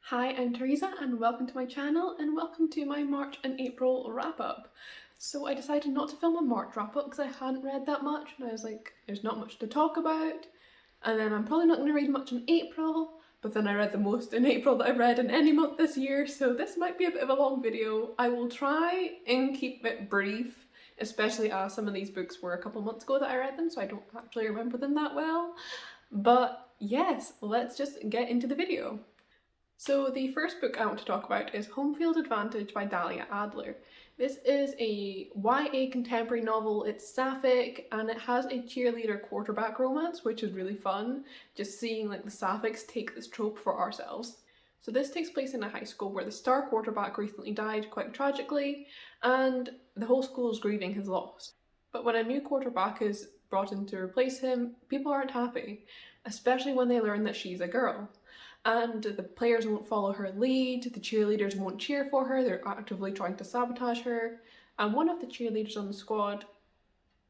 Hi, I'm Teresa and welcome to my channel and welcome to my March and April wrap-up. So I decided not to film a March wrap-up because I hadn't read that much and I was like, there's not much to talk about. And then I'm probably not going to read much in April, but then I read the most in April that I've read in any month this year, so this might be a bit of a long video. I will try and keep it brief, especially as some of these books were a couple months ago that I read them, so I don't actually remember them that well. But yes, let's just get into the video. So the first book I want to talk about is Home Field Advantage by Dahlia Adler. This is a YA contemporary novel. It's sapphic and it has a cheerleader quarterback romance, which is really fun, just seeing like the sapphics take this trope for ourselves. So this takes place in a high school where the star quarterback recently died quite tragically and the whole school is grieving his loss. But when a new quarterback is brought in to replace him, people aren't happy, especially when they learn that she's a girl. And the players won't follow her lead, the cheerleaders won't cheer for her, they're actively trying to sabotage her, and one of the cheerleaders on the squad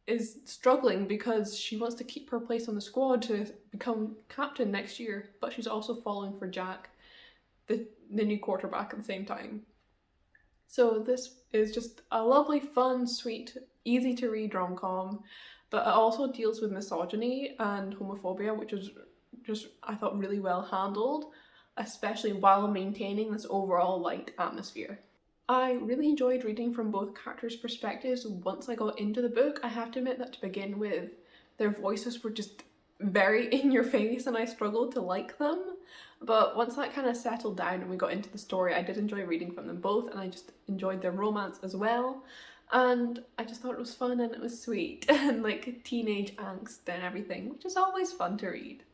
is struggling because she wants to keep her place on the squad to become captain next year, but she's also falling for Jack, the new quarterback, at the same time. So this is just a lovely, fun, sweet, easy to read rom-com, but it also deals with misogyny and homophobia, which is just, I thought, really well handled, especially while maintaining this overall light atmosphere. I really enjoyed reading from both characters' perspectives once I got into the book. I have to admit that to begin with, their voices were just very in your face and I struggled to like them. But once that kind of settled down and we got into the story, I did enjoy reading from them both and I just enjoyed their romance as well. And I just thought it was fun and it was sweet and like teenage angst and everything, which is always fun to read.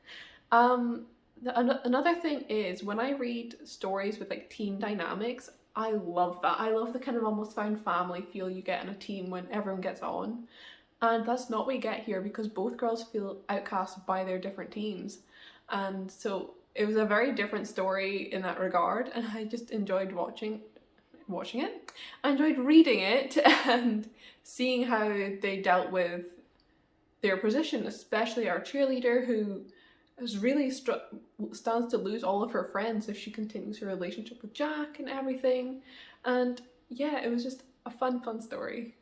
Another thing is when I read stories with like team dynamics, I love that. I love the kind of almost found family feel you get in a team when everyone gets on. And that's not what we get here because both girls feel outcast by their different teams. And so it was a very different story in that regard and I just enjoyed watching it. I enjoyed reading it and seeing how they dealt with their position, especially our cheerleader who stands to lose all of her friends if she continues her relationship with Jack and everything. And yeah, it was just a fun story.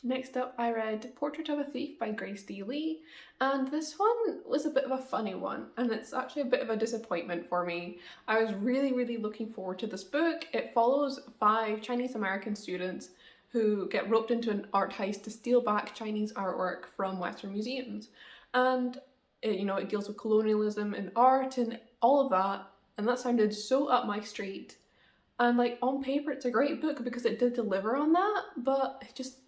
Next up, I read Portrait of a Thief by Grace D. Lee, and this one was a bit of a funny one, and it's actually a bit of a disappointment for me. I was really looking forward to this book. It follows 5 Chinese American students who get roped into an art heist to steal back Chinese artwork from Western museums. And it deals with colonialism and art and all of that, and that sounded so up my street. And like on paper it's a great book because it did deliver on that, but it just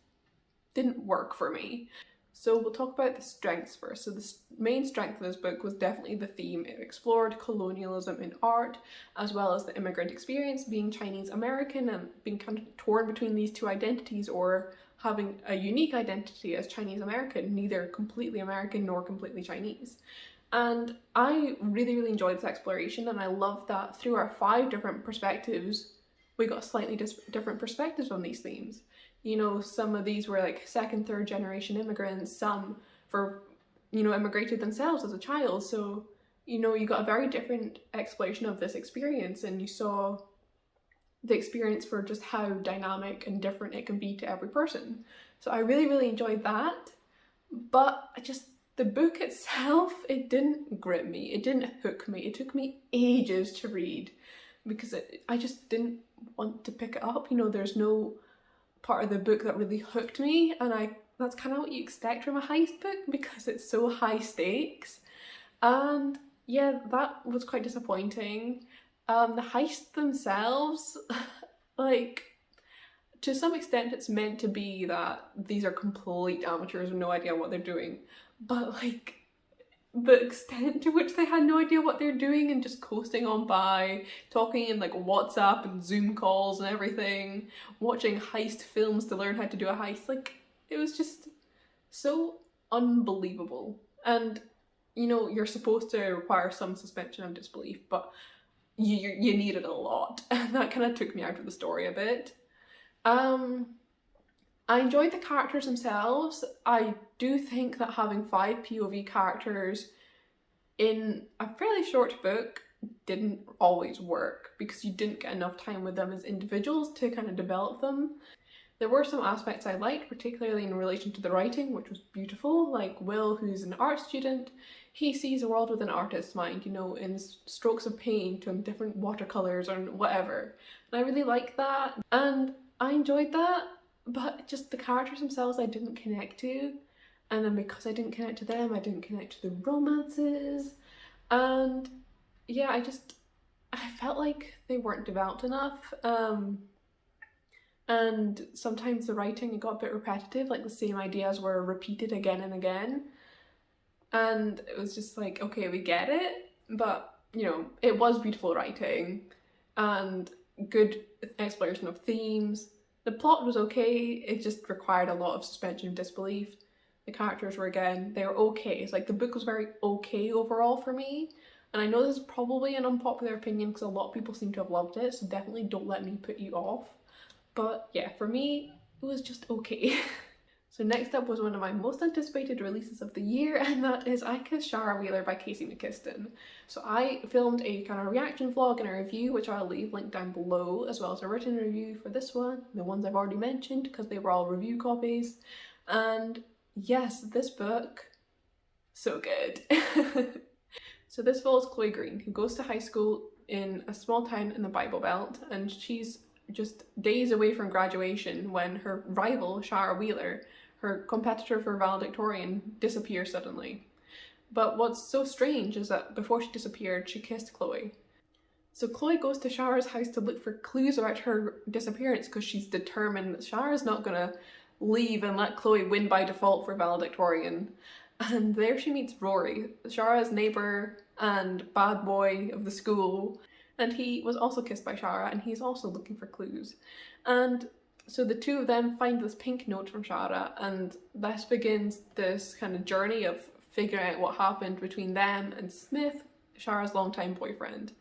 didn't work for me. So we'll talk about the strengths first. So the main strength of this book was definitely the theme. It explored colonialism in art, as well as the immigrant experience, being Chinese American and being kind of torn between these two identities, or having a unique identity as Chinese American, neither completely American nor completely Chinese. And I really enjoyed this exploration, and I love that through our 5 different perspectives, we got slightly different perspectives on these themes. Some of these were like 2nd, 3rd generation immigrants, some immigrated themselves as a child. So, you got a very different exploration of this experience and you saw the experience for just how dynamic and different it can be to every person. So I really enjoyed that. But the book itself, it didn't grip me, it didn't hook me. It took me ages to read because I just didn't want to pick it up. There's no part of the book that really hooked me, and that's kind of what you expect from a heist book because it's so high stakes. And yeah, that was quite disappointing. The heists themselves, like, to some extent it's meant to be that these are complete amateurs with no idea what they're doing, but like the extent to which they had no idea what they're doing and just coasting on by, talking in like WhatsApp and Zoom calls and everything, watching heist films to learn how to do a heist, like it was just so unbelievable. And you're supposed to require some suspension of disbelief, but you need it a lot, and that kind of took me out of the story a bit. I enjoyed the characters themselves. I do think that having 5 POV characters in a fairly short book didn't always work because you didn't get enough time with them as individuals to kind of develop them. There were some aspects I liked, particularly in relation to the writing, which was beautiful. Like Will, who's an art student, he sees the world with an artist's mind, you know, in strokes of paint and different watercolors or whatever. And I really liked that, and I enjoyed that, but just the characters themselves I didn't connect to. And then because I didn't connect to them, I didn't connect to the romances. And yeah, I felt like they weren't developed enough. And sometimes the writing got a bit repetitive, like the same ideas were repeated again and again. And it was just like, okay, we get it, but you know, it was beautiful writing and good exploration of themes. The plot was okay, it just required a lot of suspension of disbelief. The characters were, again, they were okay. It's like the book was very okay overall for me. And I know this is probably an unpopular opinion because a lot of people seem to have loved it, so definitely don't let me put you off. But yeah, for me, it was just okay. So next up was one of my most anticipated releases of the year, and that is Ikea's Showerwheeler by Casey McKiston. So I filmed a kind of reaction vlog and a review, which I'll leave linked down below, as well as a written review for this one, the ones I've already mentioned, because they were all review copies. And yes, this book, so good. So this follows Chloe Green, who goes to high school in a small town in the Bible Belt, and she's just days away from graduation when her rival, Shara Wheeler, her competitor for valedictorian, disappears suddenly. But what's so strange is that before she disappeared, she kissed Chloe. So Chloe goes to Shara's house to look for clues about her disappearance because she's determined that Shara's not gonna leave and let Chloe win by default for valedictorian. And there she meets Rory, Shara's neighbour and bad boy of the school. And he was also kissed by Shara, and he's also looking for clues. And so the two of them find this pink note from Shara, and this begins this kind of journey of figuring out what happened between them and Smith, Shara's longtime boyfriend.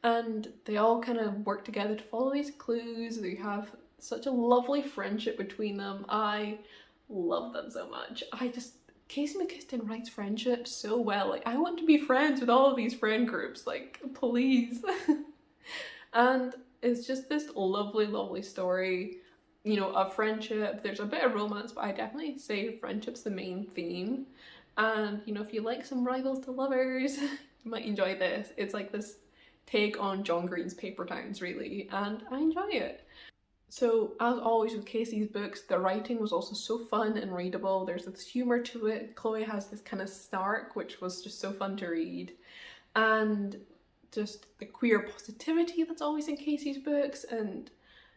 And they all kind of work together to follow these clues. They have such a lovely friendship between them. I love them so much. Casey McKiston writes friendship so well. Like, I want to be friends with all of these friend groups, like, please. And it's just this lovely, lovely story, you know, of friendship. There's a bit of romance, but I definitely say friendship's the main theme. And, you know, if you like some rivals to lovers, you might enjoy this. It's like this take on John Green's Paper Towns, really, and I enjoy it. So, as always with Casey's books, the writing was also so fun and readable. There's this humour to it. Chloe has this kind of snark, which was just so fun to read. And just the queer positivity that's always in Casey's books, and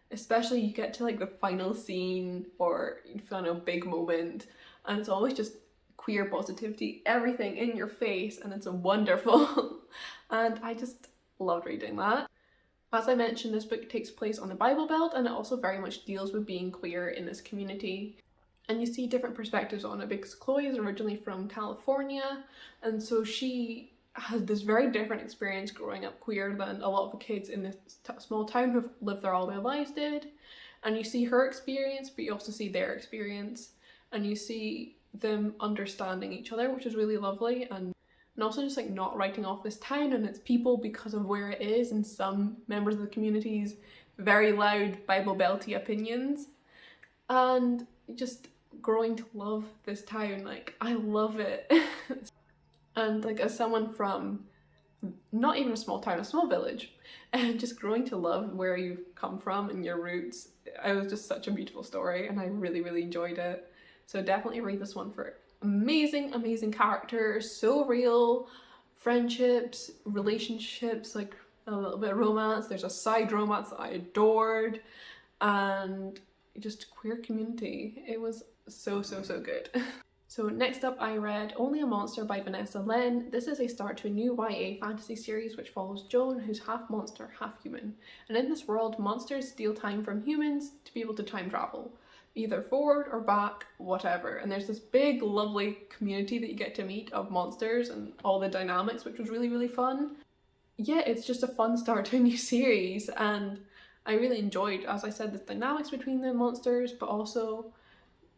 especially you get to like the final scene or final big moment, and it's always just queer positivity, everything in your face, and it's wonderful. And I just loved reading that. As I mentioned, this book takes place on the Bible Belt, and it also very much deals with being queer in this community. And you see different perspectives on it because Chloe is originally from California, and so she has this very different experience growing up queer than a lot of the kids in this small town who've lived there all their lives did. And you see her experience, but you also see their experience, and you see them understanding each other, which is really lovely. And also just like not writing off this town and its people because of where it is and some members of the community's very loud Bible Belty opinions. And just growing to love this town, like I love it. And like as someone from not even a small town, a small village, and just growing to love where you've come from and your roots, it was just such a beautiful story and I really, really enjoyed it. So definitely read this one for amazing, amazing characters, so real, friendships, relationships, like a little bit of romance. There's a side romance that I adored, and just queer community. It was so, so, so good. So next up I read Only a Monster by Vanessa Len. This is a start to a new YA fantasy series which follows Joan, who's half monster, half human. And in this world, monsters steal time from humans to be able to time travel. Either forward or back, whatever. And there's this big, lovely community that you get to meet of monsters and all the dynamics, which was really, really fun. Yeah, it's just a fun start to a new series, and I really enjoyed, as I said, the dynamics between the monsters, but also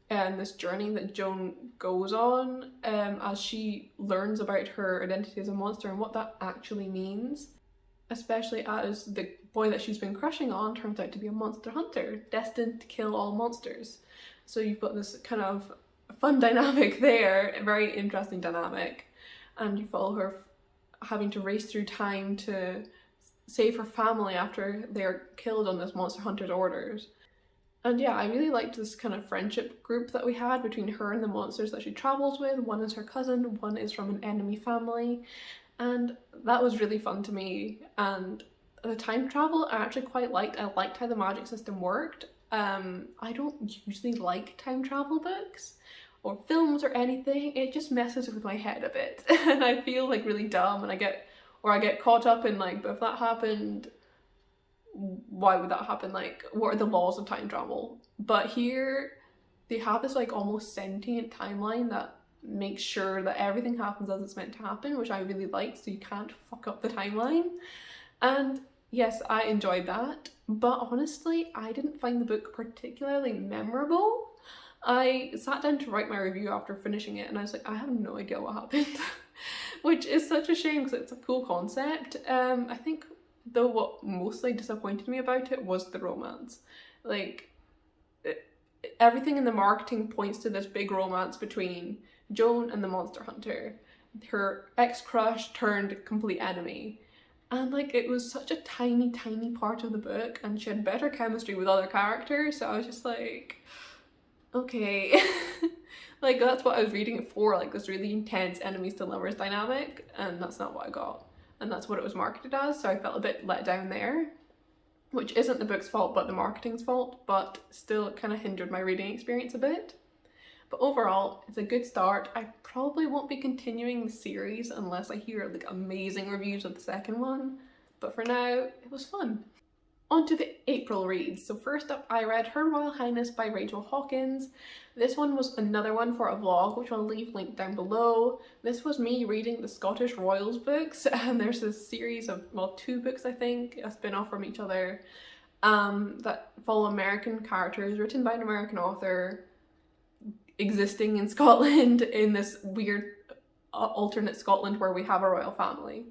this journey that Joan goes on as she learns about her identity as a monster and what that actually means. especially as the boy that she's been crushing on turns out to be a monster hunter, destined to kill all monsters. So you've got this kind of fun dynamic there, a very interesting dynamic, and you follow her having to race through time to save her family after they're killed on this monster hunter's orders. And yeah, I really liked this kind of friendship group that we had between her and the monsters that she travels with. One is her cousin, one is from an enemy family, and that was really fun to me. And the time travel I actually quite liked. I liked how the magic system worked. I don't usually like time travel books or films or anything. It just messes with my head a bit and I feel like really dumb, and I get caught up in like, but if that happened, why would that happen? Like, what are the laws of time travel? But here they have this like almost sentient timeline that makes sure that everything happens as it's meant to happen, which I really like, so you can't fuck up the timeline. And yes, I enjoyed that, but honestly I didn't find the book particularly memorable. I sat down to write my review after finishing it and I was like, I have no idea what happened. Which is such a shame because it's a cool concept. I think though what mostly disappointed me about it was the romance. Like, everything in the marketing points to this big romance between Joan and the monster hunter, her ex-crush turned complete enemy. And like, it was such a tiny part of the book, and she had better chemistry with other characters, so I was just like, okay. Like, that's what I was reading it for, like this really intense enemies to lovers dynamic, and that's not what I got. And that's what it was marketed as, so I felt a bit let down there. Which isn't the book's fault, but the marketing's fault, but still it kind of hindered my reading experience a bit. But overall, it's a good start. I probably won't be continuing the series unless I hear like amazing reviews of the second one, but for now, it was fun. On to the April reads. So first up, I read Her Royal Highness by Rachel Hawkins. This one was another one for a vlog, which I'll leave linked down below. This was me reading the Scottish Royals books, and there's this series of, well, 2 books I think, a spin-off from each other, that follow American characters written by an American author existing in Scotland in this weird alternate Scotland where we have a royal family.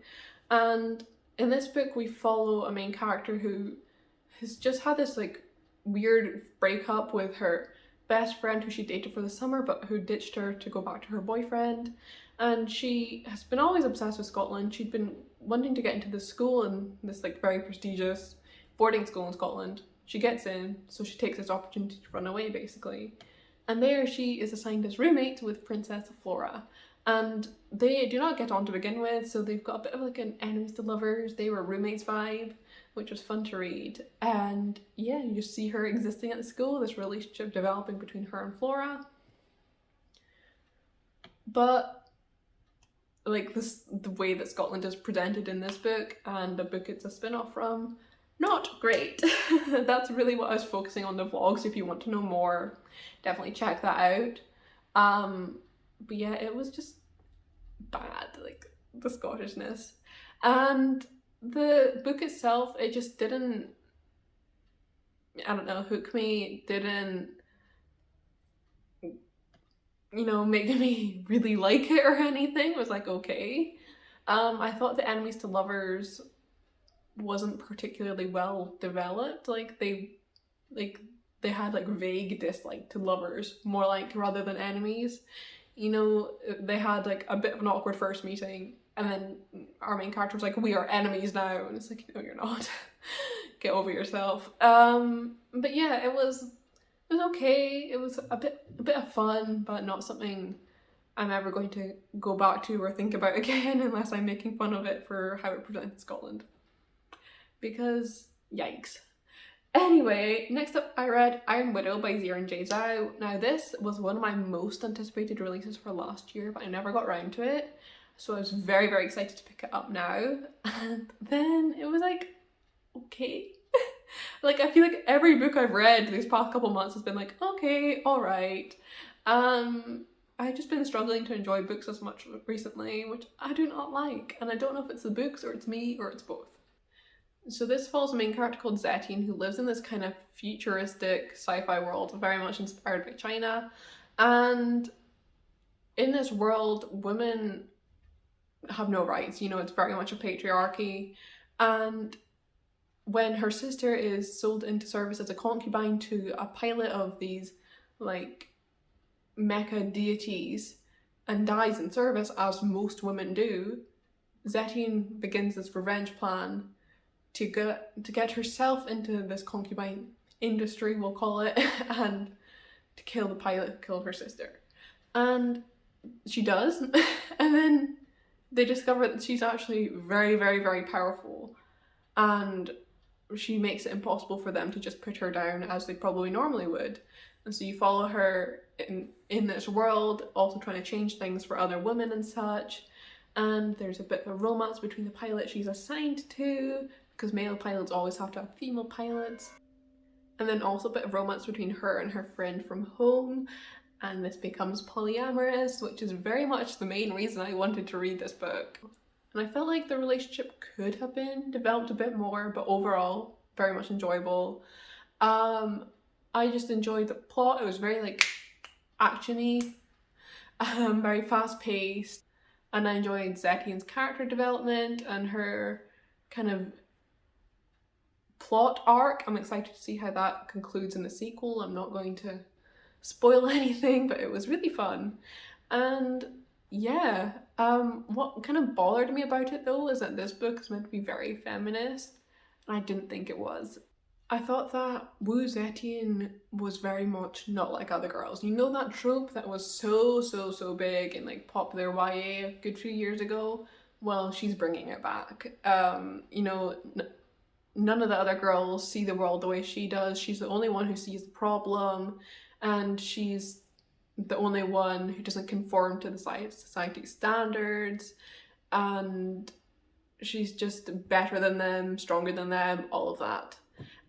And in this book we follow a main character who has just had this like weird breakup with her best friend who she dated for the summer but who ditched her to go back to her boyfriend, and she has been always obsessed with Scotland. She'd been wanting to get into this school, in this like very prestigious boarding school in Scotland. She gets in, so she takes this opportunity to run away basically, and there she is assigned as roommate with Princess Flora, and they do not get on to begin with, so they've got a bit of like an enemies to lovers, they were roommates vibe, which was fun to read. And yeah, you just see her existing at the school, this relationship developing between her and Flora. But like the way that Scotland is presented in this book and the book it's a spin-off from, not great. That's really what I was focusing on the vlog, so if you want to know more, definitely check that out. But yeah, it was just bad, like the Scottishness. And the book itself, it just didn't, I don't know, hook me, didn't, you know, make me really like it or anything. It was like, okay. I thought the enemies to lovers wasn't particularly well developed. Like they had like vague dislike to lovers, more like rather than enemies. You know, they had like a bit of an awkward first meeting, and then our main character was like, we are enemies now, and it's like, no you're not. Get over yourself. But yeah, it was okay. It was a bit of fun, but not something I'm ever going to go back to or think about again unless I'm making fun of it for how it presented Scotland. Because yikes. Anyway, next up I read Iron Widow by Zira and Jay Zhao. Now this was one of my most anticipated releases for last year, but I never got around to it. So I was very, very excited to pick it up now. And then it was like, okay. Like, I feel like every book I've read these past couple months has been like, okay, alright. I've just been struggling to enjoy books as much recently, which I do not like. And I don't know if it's the books or it's me or it's both. So this follows a main character called Zetine who lives in this kind of futuristic sci-fi world, very much inspired by China. And in this world, women have no rights. You know, it's very much a patriarchy. And when her sister is sold into service as a concubine to a pilot of these like mecha deities and dies in service, as most women do, Zetian begins this revenge plan to get herself into this concubine industry, we'll call it, and to kill the pilot who killed her sister. And she does, and then they discover that she's actually very, very, very powerful, and she makes it impossible for them to just put her down as they probably normally would. And so you follow her in this world, also trying to change things for other women and such. And there's a bit of a romance between the pilot she's assigned to, because male pilots always have to have female pilots. And then also a bit of romance between her and her friend from home. And this becomes polyamorous, which is very much the main reason I wanted to read this book. And I felt like the relationship could have been developed a bit more, but overall, very much enjoyable. I just enjoyed the plot. It was very like action-y, very fast-paced, and I enjoyed Zetian's character development and her kind of plot arc. I'm excited to see how that concludes in the sequel. I'm not going to spoil anything, but it was really fun. And yeah, what kind of bothered me about it though is that this book is meant to be very feminist, and I didn't think it was. I thought that Wu Zetian was very much not like other girls. You know that trope that was so big in like popular YA a good few years ago? Well, she's bringing it back. You know, none of the other girls see the world the way she does. She's the only one who sees the problem, and she's the only one who doesn't conform to the society's standards, and she's just better than them, stronger than them, all of that.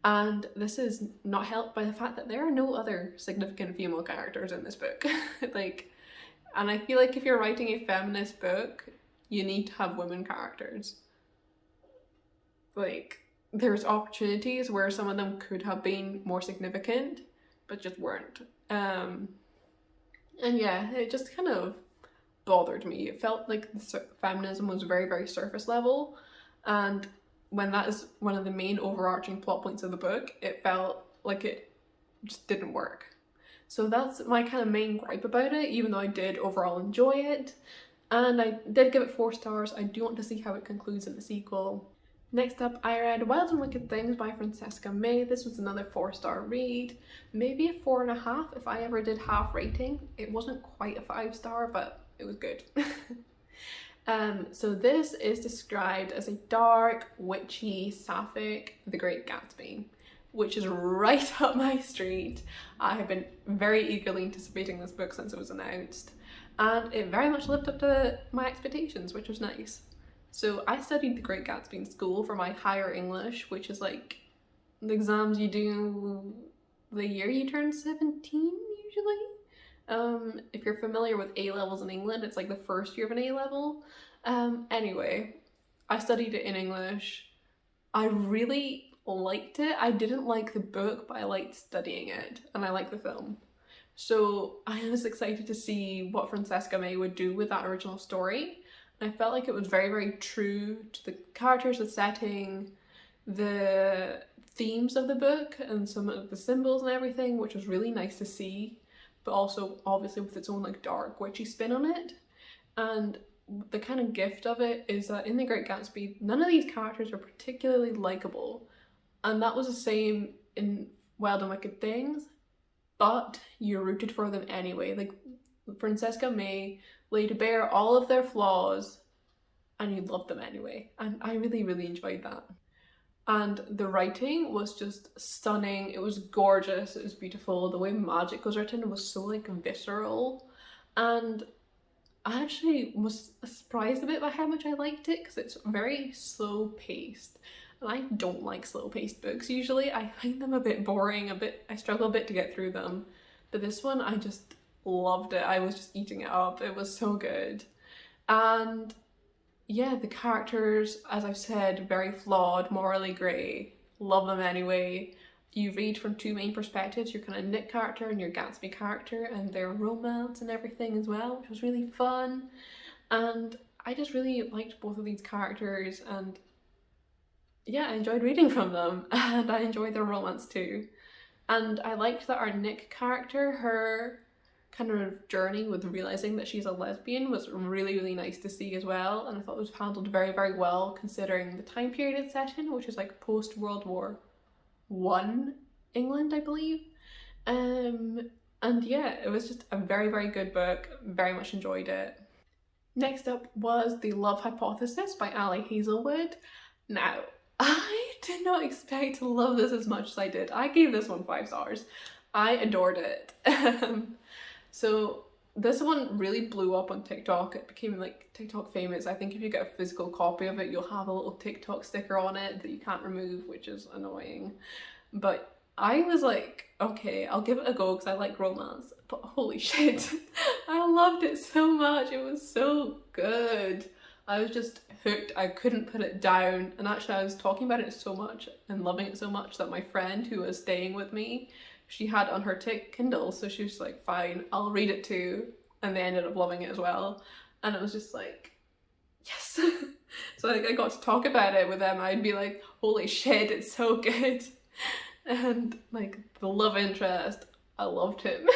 And this is not helped by the fact that there are no other significant female characters in this book. Like, and I feel like if you're writing a feminist book, you need to have women characters. Like, there's opportunities where some of them could have been more significant, but just weren't. And yeah, it just kind of bothered me. It felt like the feminism was very, very surface level, and when that is one of the main overarching plot points of the book, it felt like it just didn't work. So that's my kind of main gripe about it, even though I did overall enjoy it. And I did give it 4 stars. I do want to see how it concludes in the sequel. Next up, I read Wild and Wicked Things by Francesca May. This was another 4-star read. Maybe a 4.5 if I ever did half rating. It wasn't quite a 5-star, but it was good. So this is described as a dark, witchy, sapphic The Great Gatsby, which is right up my street. I have been very eagerly anticipating this book since it was announced, and it very much lived up to my expectations, which was nice. So I studied The Great Gatsby in school for my higher English, which is like the exams you do the year you turn 17 usually. If you're familiar with A-levels in England, it's like the first year of an A-level. Anyway, I studied it in English. I really liked it. I didn't like the book, but I liked studying it, and I liked the film. So I was excited to see what Francesca May would do with that original story. And I felt like it was very, very true to the characters, the setting, the themes of the book, and some of the symbols and everything, which was really nice to see, but also obviously with its own like dark, witchy spin on it. And the kind of gift of it is that in The Great Gatsby, none of these characters are particularly likable, and that was the same in Wild and Wicked Things, but you're rooted for them anyway. Like, Francesca May laid bare all of their flaws, and you loved them anyway, and I really, really enjoyed that. And the writing was just stunning. It was gorgeous, it was beautiful. The way magic was written was so like visceral, and I actually was surprised a bit by how much I liked it, because it's very slow paced, and I don't like slow paced books usually. I find them a bit boring, I struggle a bit to get through them, but this one I just loved it. I was just eating it up. It was so good. And yeah, the characters, as I've said, very flawed, morally grey, love them anyway. You read from 2 main perspectives, your kind of Nick character and your Gatsby character, and their romance and everything as well, which was really fun. And I just really liked both of these characters, and yeah, I enjoyed reading from them, and I enjoyed their romance too. And I liked that our Nick character, her kind of journey with realizing that she's a lesbian was really, really nice to see as well. And I thought it was handled very, very well considering the time period it's set in, which is like post World War One England, I believe. Um, and yeah, it was just a very, very good book. Very much enjoyed it. Next up was The Love Hypothesis by Ali Hazelwood. Now, I did not expect to love this as much as I did. I gave this one 5 stars. I adored it. So this one really blew up on TikTok. It became like TikTok famous. I think if you get a physical copy of it, you'll have a little TikTok sticker on it that you can't remove, which is annoying. But I was like, okay, I'll give it a go because I like romance, but holy shit, I loved it so much. It was so good. I was just hooked. I couldn't put it down. And actually, I was talking about it so much and loving it so much that my friend who was staying with me, she had it on her Kindle, so she was like, fine, I'll read it too. And they ended up loving it as well. And it was just like, yes. So like, I got to talk about it with them. I'd be like, holy shit, it's so good. And like the love interest, I loved him.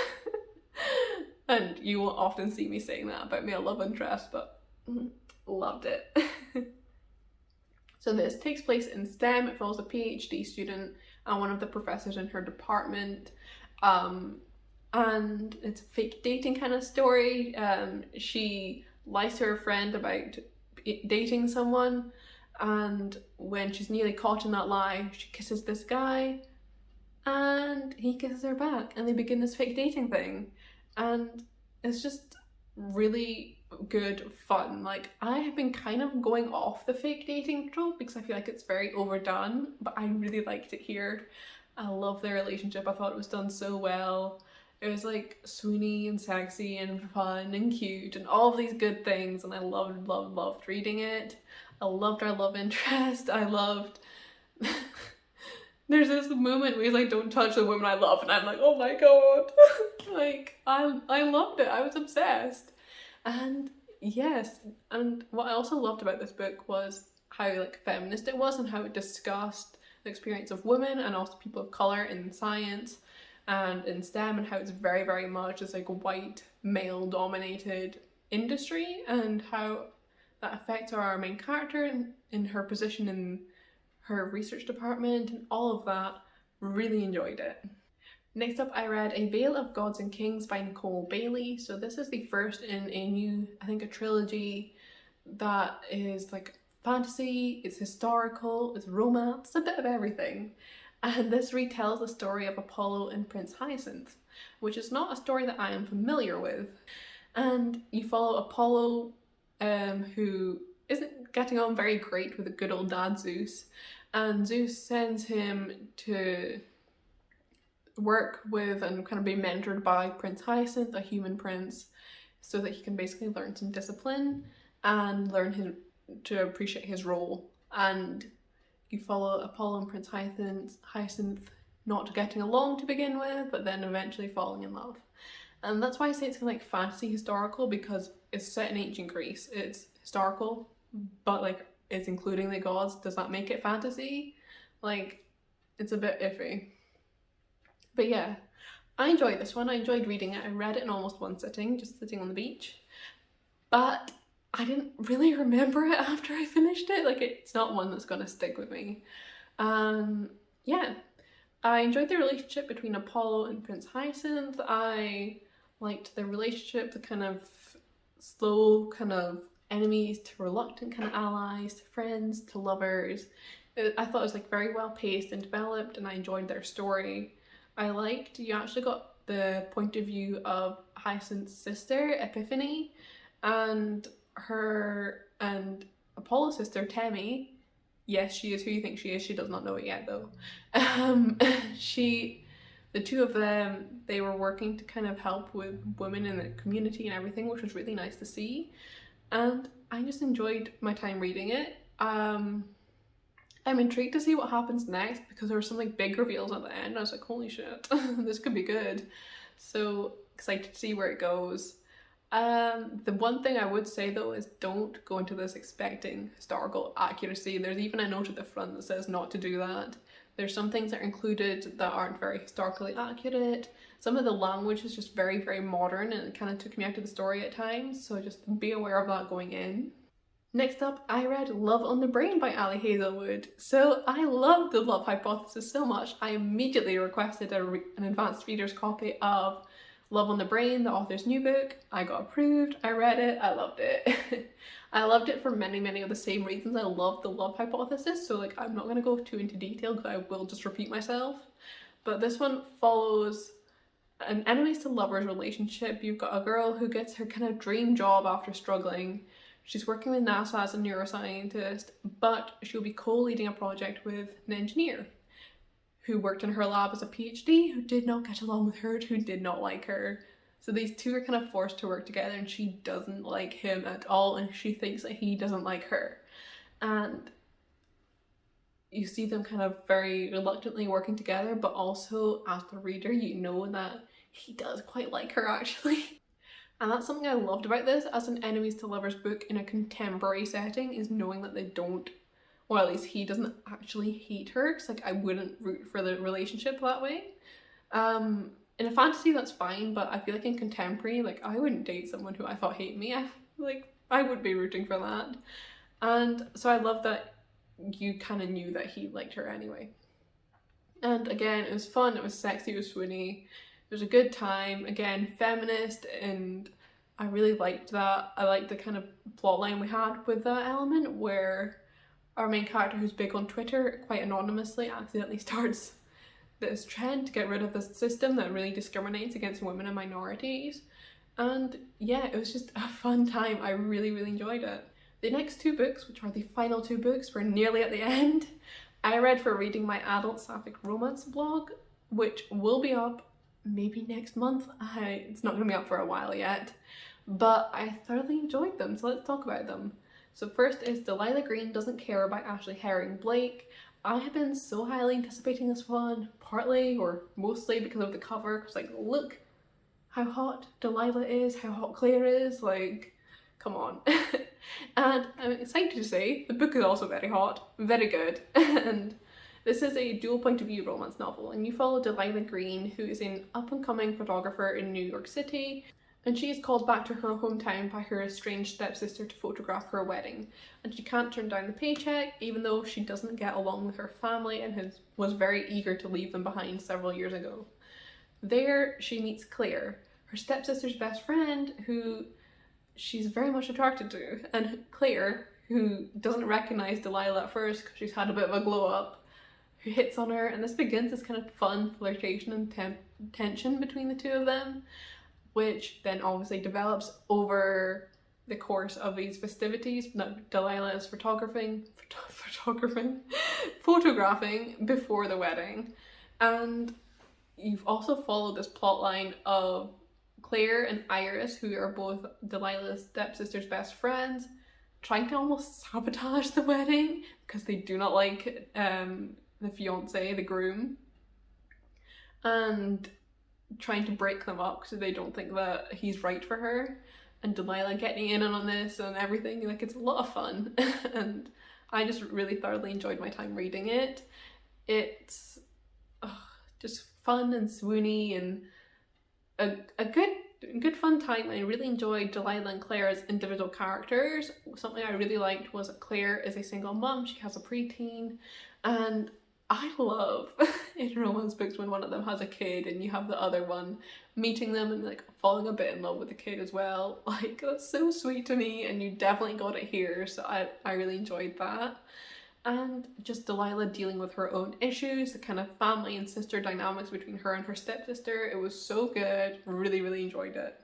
And you won't often see me saying that about my love interest, but loved it. So this takes place in STEM. It follows a PhD student and one of the professors in her department. And it's a fake dating kind of story. She lies to her friend about dating someone, and when she's nearly caught in that lie, she kisses this guy and he kisses her back and they begin this fake dating thing. And it's just really good fun. Like, I have been kind of going off the fake dating trope because I feel like it's very overdone, but I really liked it here. I love their relationship. I thought it was done so well. It was like swoony and sexy and fun and cute and all of these good things, and I loved reading it. I loved our love interest. I loved there's this moment where he's like, don't touch the woman I love, and I'm like, oh my god. Like, I loved it. I was obsessed. And yes, and what I also loved about this book was how like feminist it was and how it discussed the experience of women and also people of color in science and in STEM, and how it's very, very much as like a white male dominated industry, and how that affects our main character in her position in her research department and all of that. Really enjoyed it. Next up, I read A Veil of Gods and Kings by Nicole Bailey. So this is the first in a new, I think, a trilogy that is like fantasy, it's historical, it's romance, a bit of everything. And this retells the story of Apollo and Prince Hyacinth, which is not a story that I am familiar with. And you follow Apollo, who isn't getting on very great with a good old dad Zeus, and Zeus sends him to work with and kind of be mentored by Prince Hyacinth, a human prince, so that he can basically learn some discipline and learn to appreciate his role. And you follow Apollo and Prince Hyacinth not getting along to begin with, but then eventually falling in love. And that's why I say it's kind of like fantasy historical, because it's set in ancient Greece. It's historical, but like it's including the gods. Does that make it fantasy? Like, it's a bit iffy. But yeah, I enjoyed this one. I enjoyed reading it. I read it in almost one sitting, just sitting on the beach. But I didn't really remember it after I finished it. Like, it's not one that's gonna stick with me. Yeah, I enjoyed the relationship between Apollo and Prince Hyacinth. I liked the relationship, the kind of slow kind of enemies to reluctant kind of allies, to friends, to lovers. I thought it was like very well paced and developed, and I enjoyed their story. I liked you actually got the point of view of Hyacinth's sister, Epiphany, and her and Apollo's sister, Temi. Yes, she is who you think she is. She does not know it yet though. The two of them, they were working to kind of help with women in the community and everything, which was really nice to see. And I just enjoyed my time reading it. I'm intrigued to see what happens next, because there were some like big reveals at the end. I was like, holy shit, this could be good. So excited to see where it goes. The one thing I would say though is don't go into this expecting historical accuracy. There's even a note at the front that says not to do that. There's some things that are included that aren't very historically accurate. Some of the language is just very, very modern and it kind of took me out of the story at times, so just be aware of that going in. Next up, I read Love on the Brain by Ali Hazelwood. So I love the love hypothesis so much, I immediately requested an advanced reader's copy of Love on the Brain, the author's new book. I got approved, I read it, I loved it. I loved it for many, many of the same reasons I love the love hypothesis, so like I'm not going to go too into detail because I will just repeat myself. But this one follows an enemies to lovers relationship. You've got a girl who gets her kind of dream job after struggling. She's working with NASA as a neuroscientist, but she'll be co-leading a project with an engineer who worked in her lab as a PhD, who did not get along with her, who did not like her. So these two are kind of forced to work together and she doesn't like him at all and she thinks that he doesn't like her. And you see them kind of very reluctantly working together, but also as the reader you know that he does quite like her actually. And that's something I loved about this as an enemies to lovers book in a contemporary setting, is knowing that they don't, or at least he doesn't actually hate her, because like I wouldn't root for the relationship that way. In a fantasy that's fine, but I feel like in contemporary, like I wouldn't date someone who I thought hated me. I would be rooting for that. And so I love that you kind of knew that he liked her anyway. And again, it was fun, it was sexy, it was swoony. It was a good time, again, feminist, and I really liked that. I liked the kind of plotline we had with that element where our main character, who's big on Twitter, quite anonymously accidentally starts this trend to get rid of this system that really discriminates against women and minorities. And yeah, it was just a fun time. I really, really enjoyed it. The next two books, which are the final two books, we're nearly at the end. I read for reading my adult sapphic romance blog, which will be up maybe next month. It's not going to be up for a while yet, but I thoroughly enjoyed them, so let's talk about them. So first is Delilah Green Doesn't Care by Ashley Herring Blake. I have been so highly anticipating this one, partly or mostly because of the cover, because like look how hot Delilah is, how hot Claire is, like come on. And I'm excited to say the book is also very hot, very good. And this is a dual point of view romance novel, and you follow Delilah Green, who is an up-and-coming photographer in New York City, and she is called back to her hometown by her estranged stepsister to photograph her wedding, and she can't turn down the paycheck even though she doesn't get along with her family and was very eager to leave them behind several years ago. There she meets Claire, her stepsister's best friend, who she's very much attracted to, and Claire, who doesn't recognize Delilah at first because she's had a bit of a glow up, who hits on her, and this begins this kind of fun flirtation and tension between the two of them, which then obviously develops over the course of these festivities. Now, Delilah is photographing before the wedding, and you've also followed this plot line of Claire and Iris, who are both Delilah's stepsister's best friends, trying to almost sabotage the wedding because they do not like the fiance, the groom, and trying to break them up so they don't think that he's right for her, and Delilah getting in on this and everything. Like, it's a lot of fun. And I just really thoroughly enjoyed my time reading it. It's just fun and swoony and a good fun time. I really enjoyed Delilah and Claire as individual characters. Something I really liked was that Claire is a single mum, she has a preteen, and I love in romance books when one of them has a kid and you have the other one meeting them and like falling a bit in love with the kid as well. Like, that's so sweet to me, and you definitely got it here, so I really enjoyed that. And just Delilah dealing with her own issues, the kind of family and sister dynamics between her and her stepsister. It was so good, really, really enjoyed it.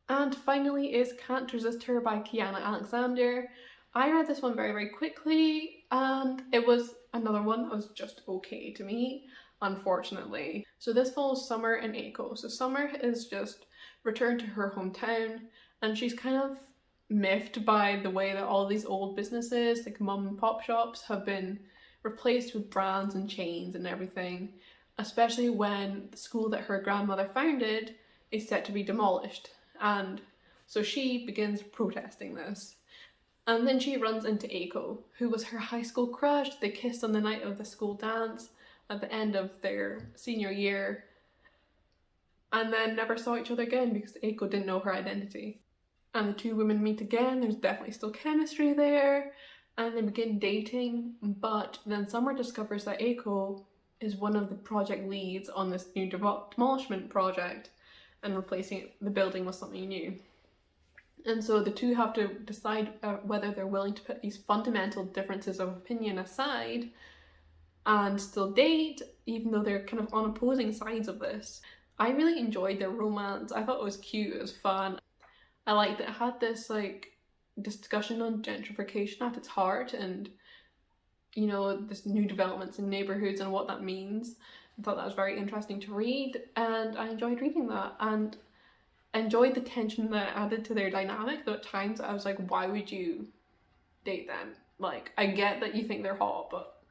And finally is Can't Resist Her by Kiana Alexander. I read this one very, very quickly, and it was another one that was just okay to me, unfortunately. So this follows Summer and Aiko. So Summer is just returned to her hometown, and she's kind of miffed by the way that all these old businesses, like mum and pop shops, have been replaced with brands and chains and everything, especially when the school that her grandmother founded is set to be demolished. And So she begins protesting this. And then she runs into Aiko, who was her high school crush. They kissed on the night of the school dance at the end of their senior year, and then never saw each other again because Aiko didn't know her identity. And the two women meet again, there's definitely still chemistry there, and they begin dating, but then Summer discovers that Aiko is one of the project leads on this new demolishment project and replacing the building with something new. And so the two have to decide whether they're willing to put these fundamental differences of opinion aside and still date, even though they're kind of on opposing sides of this. I really enjoyed their romance. I thought it was cute, it was fun. I liked that it had this like discussion on gentrification at its heart, and you know, this new developments in neighbourhoods and what that means. I thought that was very interesting to read, and I enjoyed reading that, and enjoyed the tension that it added to their dynamic, though at times I was like, why would you date them? Like, I get that you think they're hot, but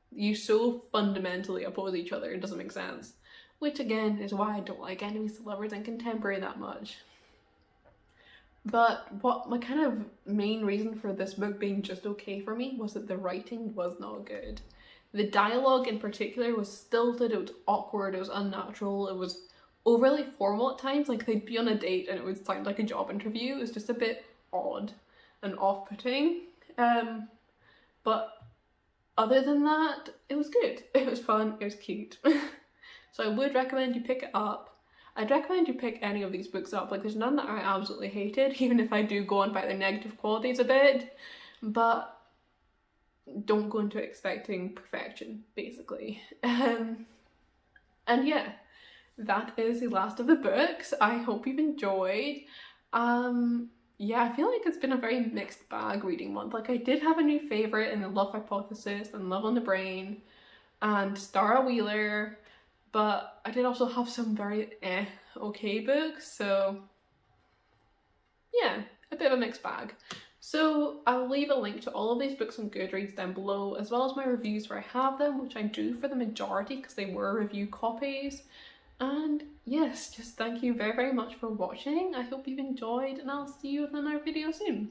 you so fundamentally oppose each other, it doesn't make sense. Which again is why I don't like enemies to lovers and contemporary that much. But what my kind of main reason for this book being just okay for me was that the writing was not good. The dialogue in particular was stilted, it was awkward, it was unnatural, it was overly formal at times. Like, they'd be on a date and it would sound like a job interview. It was just a bit odd and off-putting. But other than that, it was good. It was fun, it was cute. So I would recommend you pick it up. I'd recommend you pick any of these books up. Like, there's none that I absolutely hated, even if I do go on by their negative qualities a bit. But don't go into expecting perfection, basically. And yeah, that is the last of the books. I hope you've enjoyed. Yeah, I feel like it's been a very mixed bag reading month. Like, I did have a new favourite in The Love Hypothesis and Love on the Brain and Starra Wheeler, but I did also have some very okay books, so yeah, a bit of a mixed bag. So I'll leave a link to all of these books on Goodreads down below, as well as my reviews where I have them, which I do for the majority because they were review copies. And yes, just thank you very, very much for watching. I hope you've enjoyed, and I'll see you with another video soon.